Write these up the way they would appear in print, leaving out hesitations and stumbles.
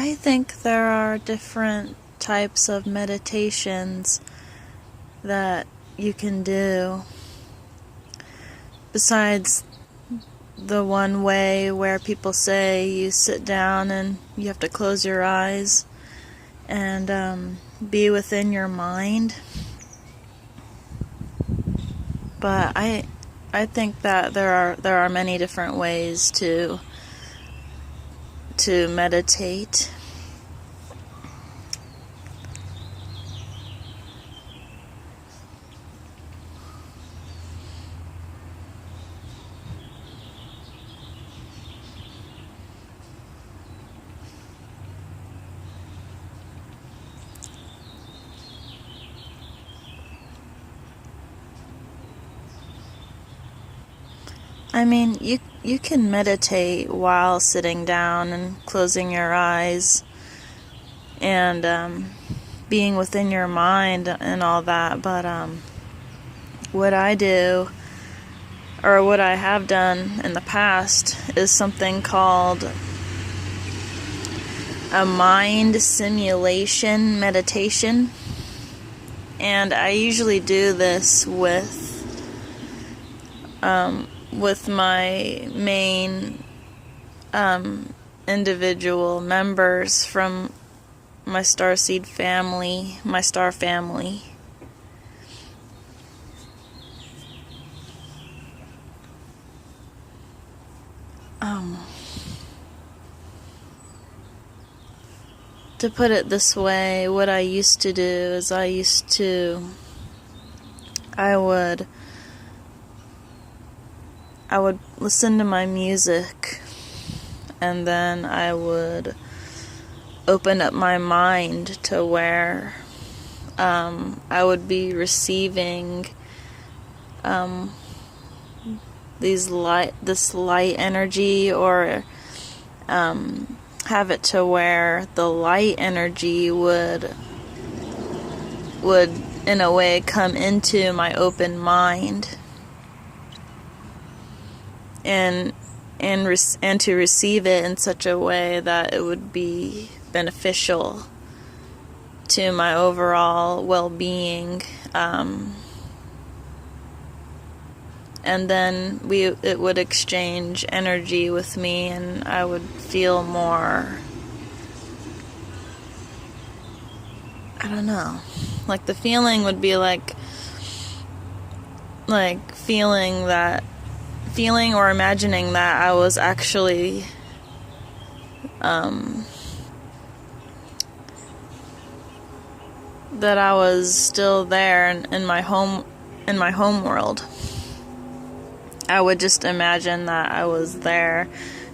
I think there are different types of meditations that you can do besides the one way where people say you sit down and you have to close your eyes and be within your mind. But I think that there are many different ways to meditate. I mean, you can meditate while sitting down and closing your eyes and being within your mind and all that, but what I do, or what I have done in the past, is something called a mind simulation meditation, and I usually do this with my main individual members from my Starseed family, my star family. To put it this way, what I used to do is I would listen to my music, and then I would open up my mind to where I would be receiving this light energy, or have it to where the light energy would in a way come into my open mind. And to receive it in such a way that it would be beneficial to my overall well-being, and then it would exchange energy with me, and I would feel more, I don't know, like the feeling would be like feeling or imagining that I was actually that I was still there in my home world. I would just imagine that I was there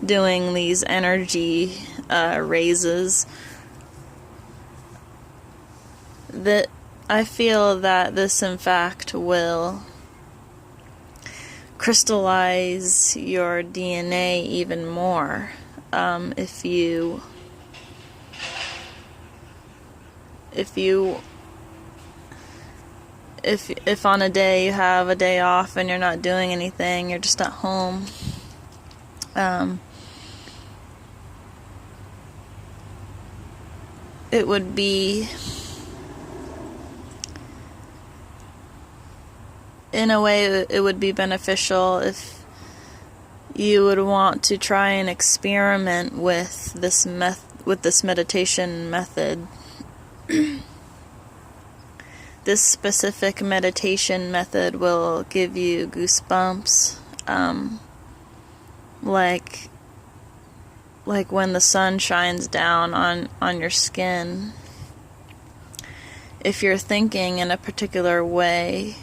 doing these energy raises. That I feel that this in fact will crystallize your DNA even more if on a day you have a day off and you're not doing anything, you're just at home, it would be, in a way, it would be beneficial if you would want to try and experiment with this meditation method. This specific meditation method will give you goosebumps, like when the sun shines down on your skin. If you're thinking in a particular way,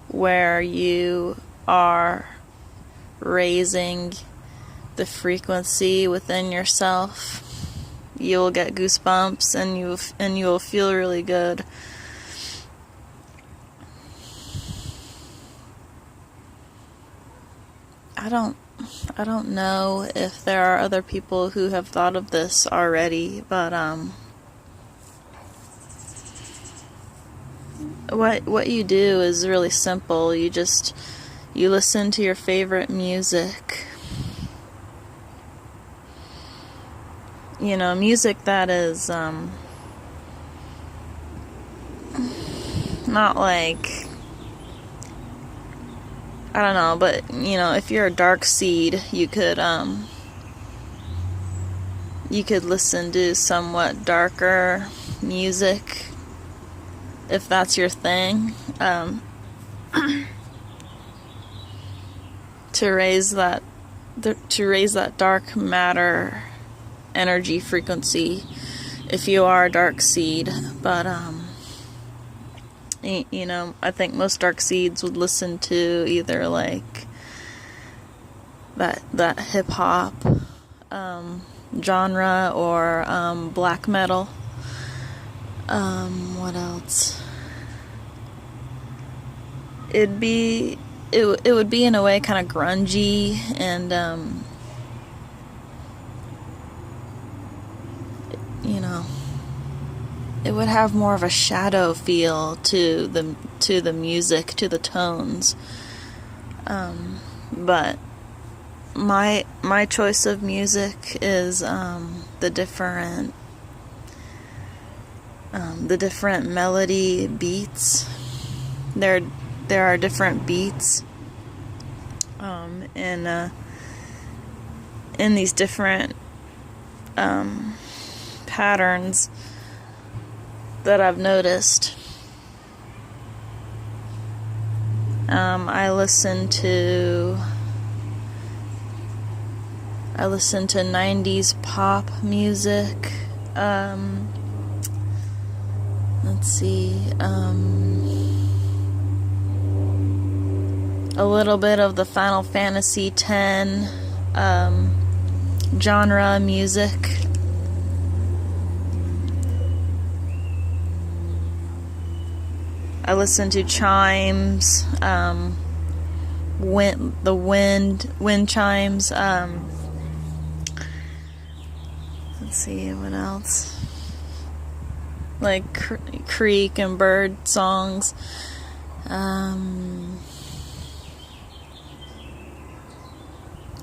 where you are raising the frequency within yourself, you will get goosebumps, and you will feel really good. I don't know if there are other people who have thought of this already, but what you do is really simple. You listen to your favorite music, music that is not like, I don't know, but if you're a dark seed, you could listen to somewhat darker music if that's your thing, to raise that dark matter energy frequency if you are a dark seed. But I think most dark seeds would listen to either like that hip hop genre, or black metal. What else? It would be in a way kind of grungy, and it would have more of a shadow feel to the music, to the tones. But my choice of music is the different melody beats. There are different beats in these different patterns that I've noticed. I listen to 90s pop music. Let's see. A little bit of the Final Fantasy X genre music. I listen to chimes, wind chimes. Let's see, what else? Like creek and bird songs.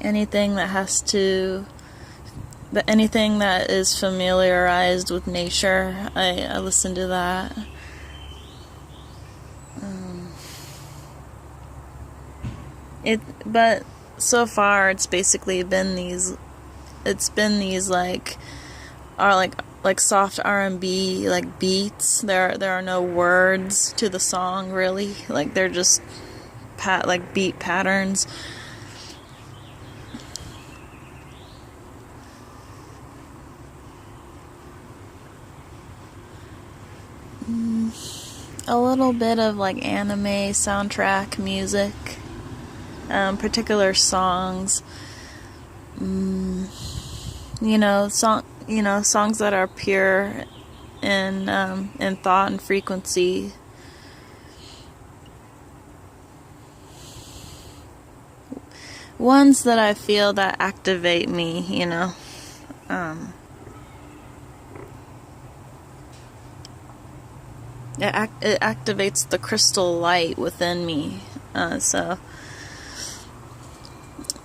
Anything that is familiarized with nature, I listen to that. But so far it's basically been these like soft R&B like beats. There are no words to the song really. Like they're just beat patterns. A little bit of like anime soundtrack music. Particular songs, songs that are pure in thought and frequency. Ones that I feel that activate me, It activates the crystal light within me, so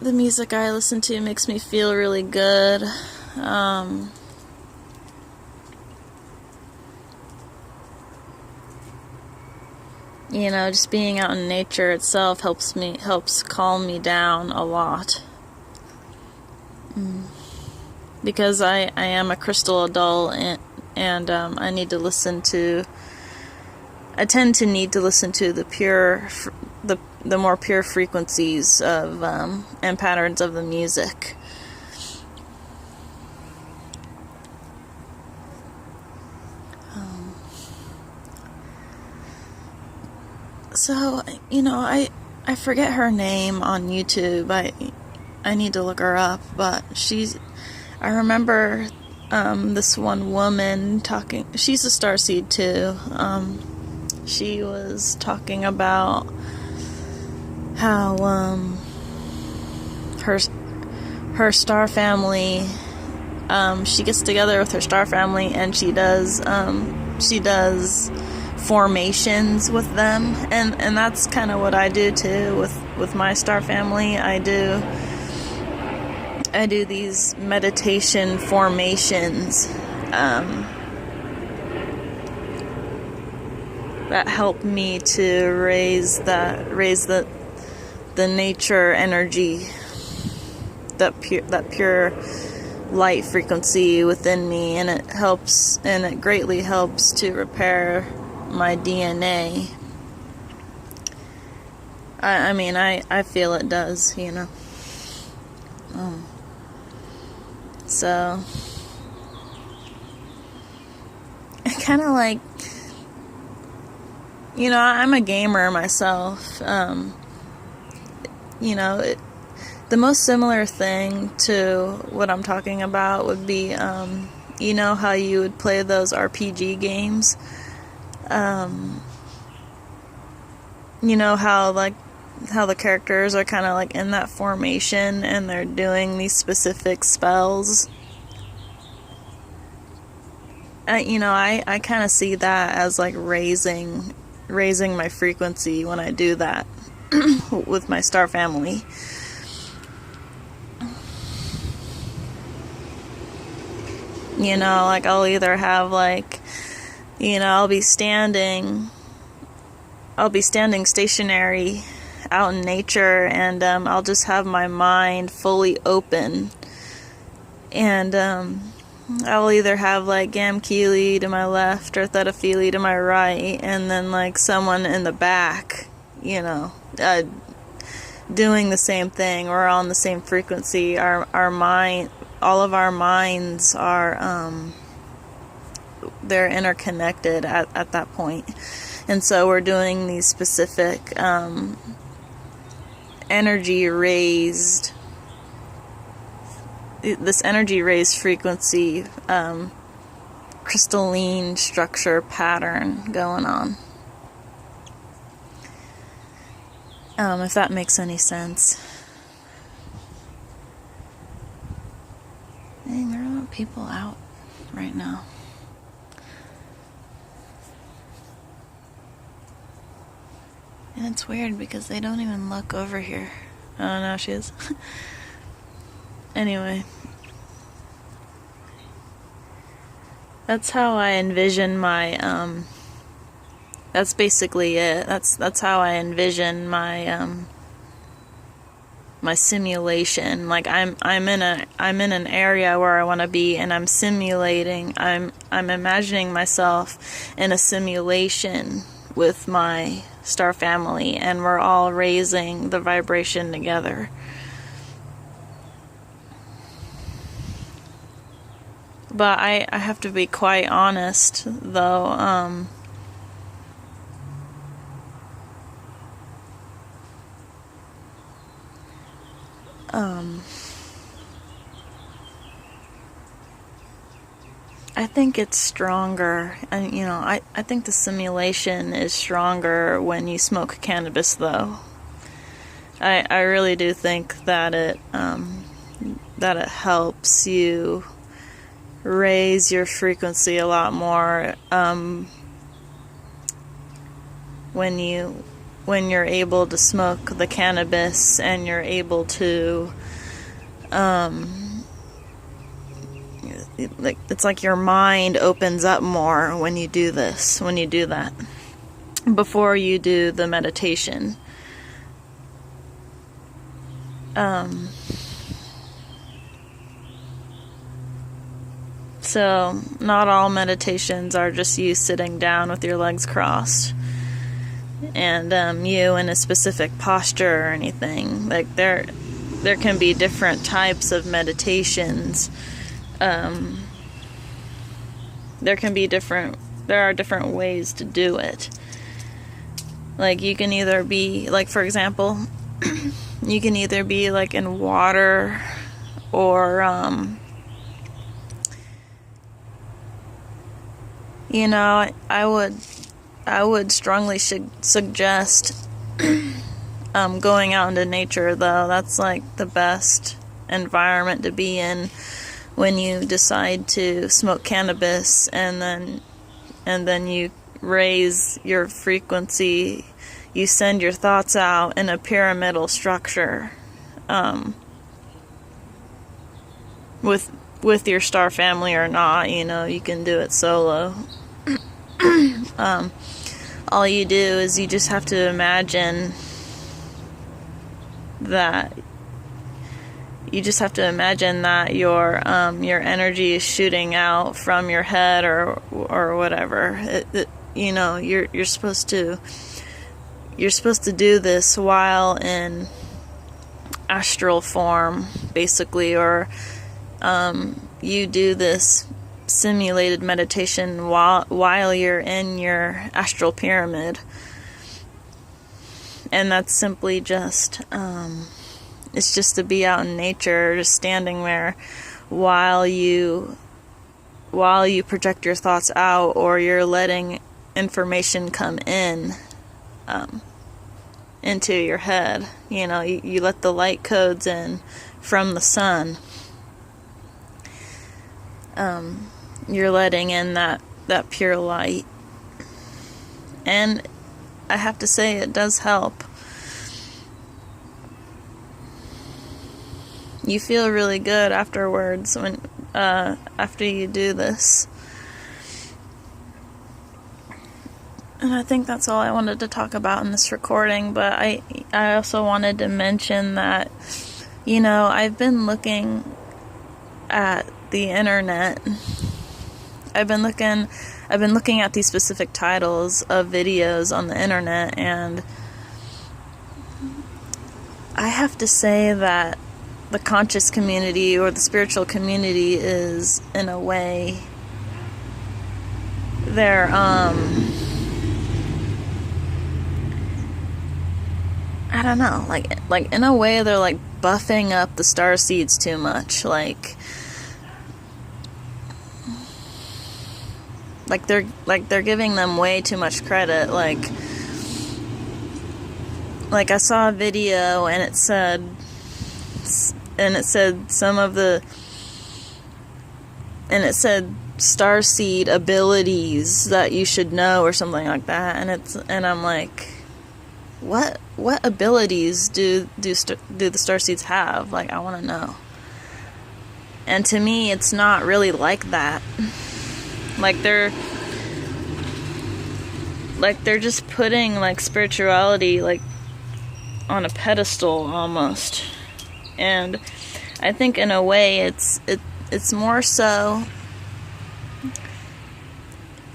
the music I listen to makes me feel really good. Just being out in nature itself helps calm me down a lot. Because I am a crystal adult, and I tend to need to listen to the more pure frequencies of and patterns of the music. So I forget her name on YouTube. I need to look her up, but I remember this one woman talking. She's a starseed too. She was talking about how her star family, she gets together with her star family and she does formations with them, and that's kind of what I do too with my star family. I I do these meditation formations that help me to raise the nature energy, that pure light frequency within me, and it greatly helps to repair my DNA. I mean, I feel it does, you know. So kind of like, you know, I'm a gamer myself. You know, the most similar thing to what I'm talking about would be, you know how you would play those RPG games? You know how the characters are kind of like in that formation and they're doing these specific spells? You know, I kind of see that as like raising my frequency when I do that with my star family. You know, like I'll either have like, you know, I'll be standing stationary out in nature, and I'll just have my mind fully open, and I'll either have like Gamkili to my left or Thetaphili to my right, and then like someone in the back, you know, doing the same thing. We're all on the same frequency. Our mind, all of our minds are they're interconnected at that point. And so we're doing these specific energy raised frequency, crystalline structure pattern going on. If that makes any sense. Dang, there are a lot of people out right now. And it's weird because they don't even look over here. Oh, no, she is. Anyway. That's how I envision my, that's basically it. That's how I envision my, my simulation. Like I'm in an area where I want to be, and I'm simulating, I'm imagining myself in a simulation with my star family, and we're all raising the vibration together. But I have to be quite honest, though, I think it's stronger, and you know, I think the simulation is stronger when you smoke cannabis, though. I really do think that it helps you raise your frequency a lot more when you're able to smoke the cannabis, and you're able to it's like your mind opens up more when you do that before you do the meditation. So not all meditations are just you sitting down with your legs crossed and you in a specific posture or anything. Like there can be different types of meditations. There are different ways to do it. Like you can either be, like for example, you can either be like in water, or you know, I would strongly suggest going out into nature, though. That's like the best environment to be in when you decide to smoke cannabis, and then you raise your frequency. You send your thoughts out in a pyramidal structure. with your star family or not. You know, you can do it solo. All you do is you just have to imagine that your energy is shooting out from your head or whatever. You know, you're supposed to do this while in astral form, basically, or you do this simulated meditation while you're in your astral pyramid. And that's simply just it's just to be out in nature, just standing there while you project your thoughts out, or you're letting information come in into your head. You know, you let the light codes in from the sun. You're letting in that pure light. And I have to say, it does help. You feel really good afterwards when after you do this. And I think that's all I wanted to talk about in this recording, but I also wanted to mention that, you know, I've been looking at the internet. I've been looking at these specific titles of videos on the internet, and I have to say that the conscious community or the spiritual community is, in a way, they're I don't know, like in a way they're like buffing up the starseeds too much, like they're giving them way too much credit. Like I saw a video and it said starseed abilities that you should know or something like that, and I'm like, what abilities do the starseeds have? Like, I want to know. And to me, it's not really like that. Like they're just putting like spirituality like on a pedestal almost. And I think in a way it's more so,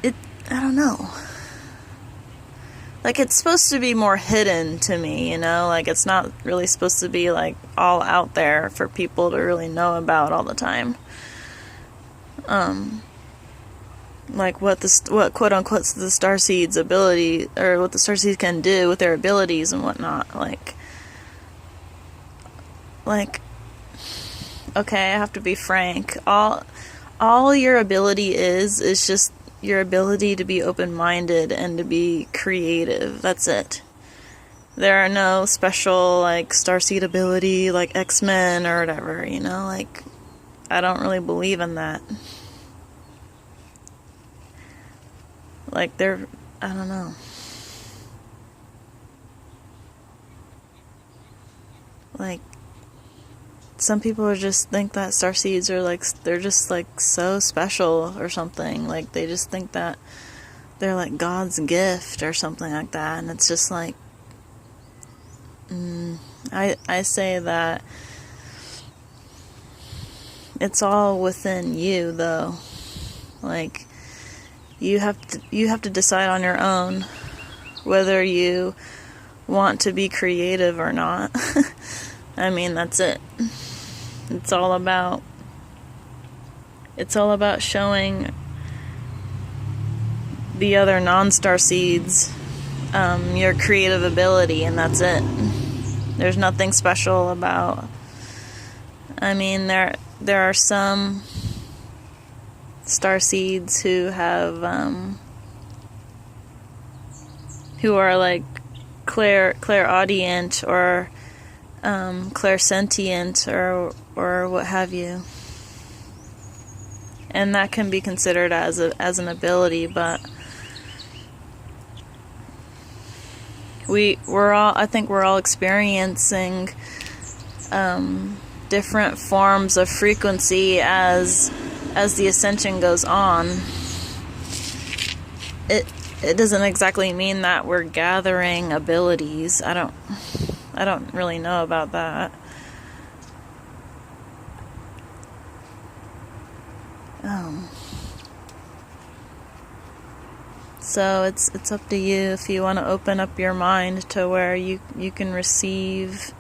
I don't know. Like, it's supposed to be more hidden to me, you know? Like, it's not really supposed to be, like, all out there for people to really know about all the time. Like, what quote-unquote the starseeds' ability, or what the starseeds can do with their abilities and whatnot. Like, okay, I have to be frank. All your ability is just your ability to be open-minded and to be creative. That's it. There are no special, like, starseed ability, like X-Men or whatever, you know? Like, I don't really believe in that. Like, I don't know. Like, some people just think that starseeds are like, they're just like so special or something. Like, they just think that they're like God's gift or something like that. And it's just like, I say that it's all within you, though. Like, you have to decide on your own whether you want to be creative or not. I mean, that's it. It's all about showing the other non-starseeds your creative ability, and that's it. There's nothing special about. I mean, there are some starseeds who have who are like clairaudient or clairsentient or what have you, and that can be considered as an ability. But I think we're all experiencing different forms of frequency as the ascension goes on. It doesn't exactly mean that we're gathering abilities. I don't really know about that. So it's up to you if you want to open up your mind to where you can receive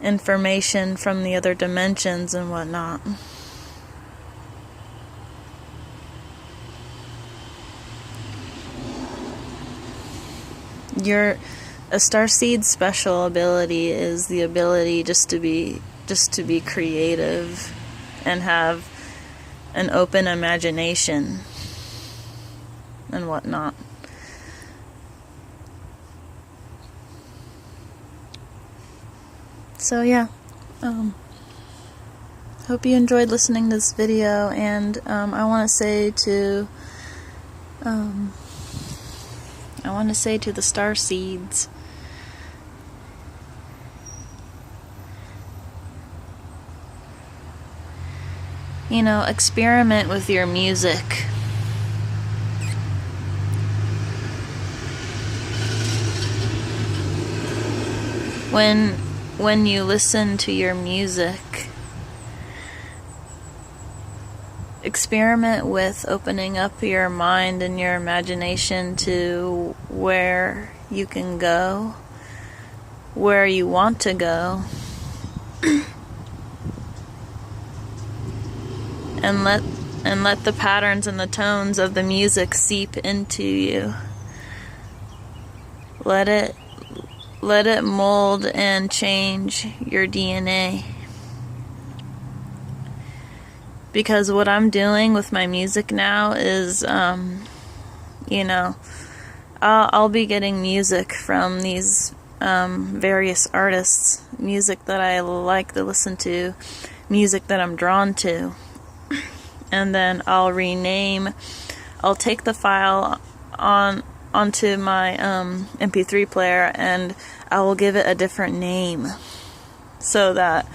information from the other dimensions and whatnot. A starseed's special ability is the ability just to be creative and have an open imagination and whatnot. So yeah, hope you enjoyed listening to this video, and I want to say to the starseeds, you know, experiment with your music. When you listen to your music, experiment with opening up your mind and your imagination to where you can go, where you want to go, and let the patterns and the tones of the music seep into you. Let it mold and change your DNA. Because what I'm doing with my music now is, you know, I'll be getting music from these various artists, music that I like to listen to, music that I'm drawn to, and then I'll take the file onto my MP3 player, and I will give it a different name, so that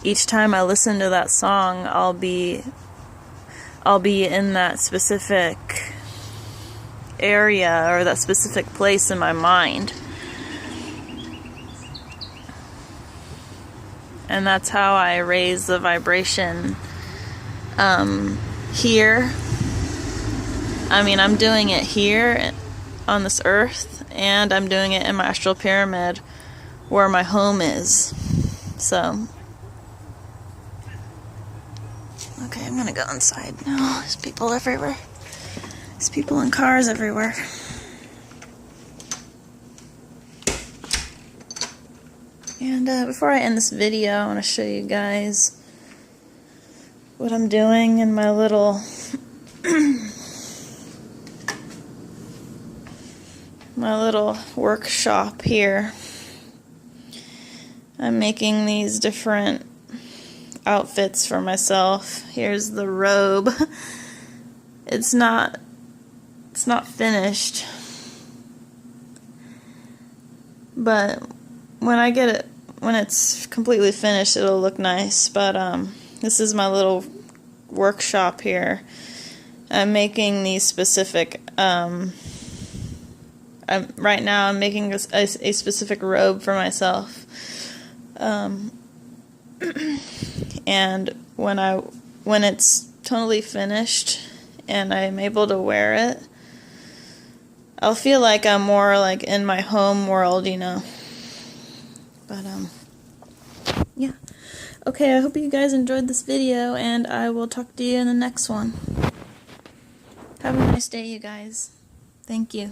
each time I listen to that song, I'll be in that specific area or that specific place in my mind. And that's how I raise the vibration here. I mean, I'm doing it here on this earth, and I'm doing it in my astral pyramid where my home is. So okay, I'm gonna go inside now. There's people everywhere. There's people in cars everywhere. And before I end this video, I want to show you guys what I'm doing in my little workshop here. I'm making these different outfits for myself. Here's the robe. It's not finished, but when it's completely finished, it'll look nice. But this is my little workshop here. I'm making these specific right now I'm making a specific robe for myself. And when it's totally finished and I'm able to wear it, I'll feel like I'm more like in my home world, you know. But yeah. Okay, I hope you guys enjoyed this video, and I will talk to you in the next one. Have a nice day, you guys. Thank you.